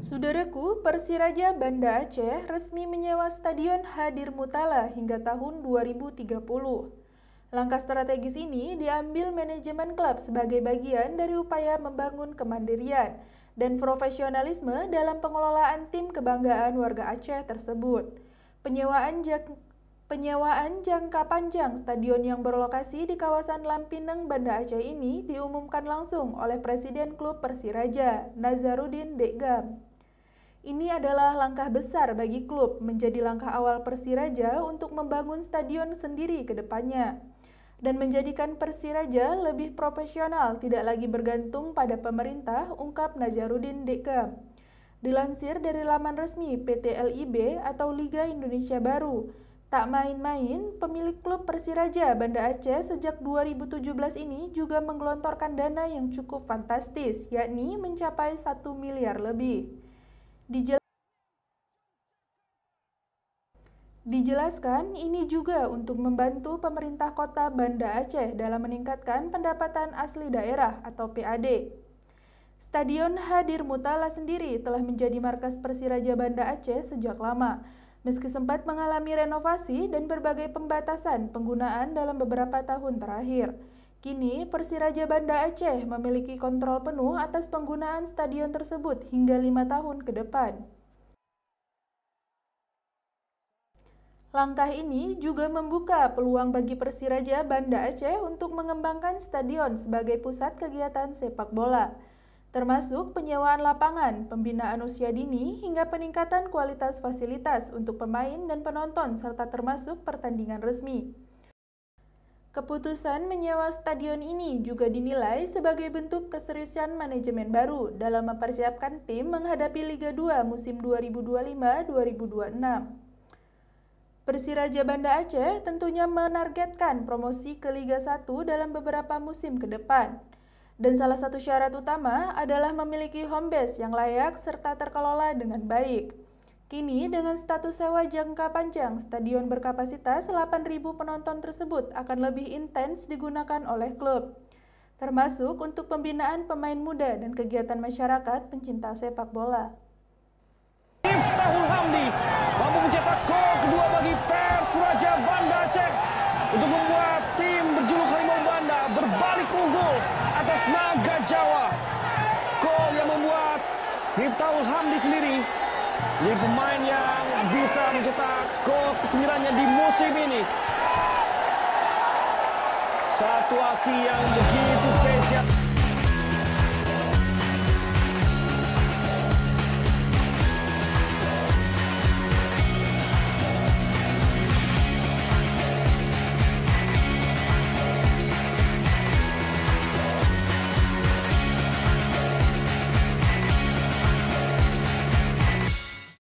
Saudaraku, Persiraja Banda Aceh resmi menyewa Stadion Hadirmutala hingga tahun 2030. Langkah strategis ini diambil manajemen klub sebagai bagian dari upaya membangun kemandirian dan profesionalisme dalam pengelolaan tim kebanggaan warga Aceh tersebut. Penyewaan jangka panjang stadion yang berlokasi di kawasan Lampineng, Banda Aceh ini diumumkan langsung oleh Presiden Klub Persiraja, Nazarudin Dekgam. Ini adalah langkah besar bagi klub, menjadi langkah awal Persiraja untuk membangun stadion sendiri ke depannya dan menjadikan Persiraja lebih profesional, tidak lagi bergantung pada pemerintah, ungkap Nazarudin Dekgam. Dilansir dari laman resmi PT LIB atau Liga Indonesia Baru, tak main-main, pemilik klub Persiraja Banda Aceh sejak 2017 ini juga menggelontorkan dana yang cukup fantastis, yakni mencapai 1 miliar lebih. Dijelaskan ini juga untuk membantu pemerintah kota Banda Aceh dalam meningkatkan pendapatan asli daerah atau PAD. Stadion Hadirmutala sendiri telah menjadi markas Persiraja Banda Aceh sejak lama, meski sempat mengalami renovasi dan berbagai pembatasan penggunaan dalam beberapa tahun terakhir. Kini, Persiraja Banda Aceh memiliki kontrol penuh atas penggunaan stadion tersebut hingga 5 tahun ke depan. Langkah ini juga membuka peluang bagi Persiraja Banda Aceh untuk mengembangkan stadion sebagai pusat kegiatan sepak bola, termasuk penyewaan lapangan, pembinaan usia dini, hingga peningkatan kualitas fasilitas untuk pemain dan penonton serta termasuk pertandingan resmi. Keputusan menyewa stadion ini juga dinilai sebagai bentuk keseriusan manajemen baru dalam mempersiapkan tim menghadapi Liga 2 musim 2025-2026. Persiraja Banda Aceh tentunya menargetkan promosi ke Liga 1 dalam beberapa musim ke depan. Dan salah satu syarat utama adalah memiliki home base yang layak serta terkelola dengan baik. Kini dengan status sewa jangka panjang, stadion berkapasitas 8.000 penonton tersebut akan lebih intens digunakan oleh klub, termasuk untuk pembinaan pemain muda dan kegiatan masyarakat pencinta sepak bola. Miftahul Hamdi mampu mencetak gol kedua bagi Persiraja Banda Aceh untuk membuat tim berjuluk Harimau Banda berbalik unggul atas Naga Jawa. Gol yang membuat Miftahul Hamdi sendiri jadi pemain yang bisa mencetak gol ke-9-nya di musim ini. Satu aksi yang begitu spesial.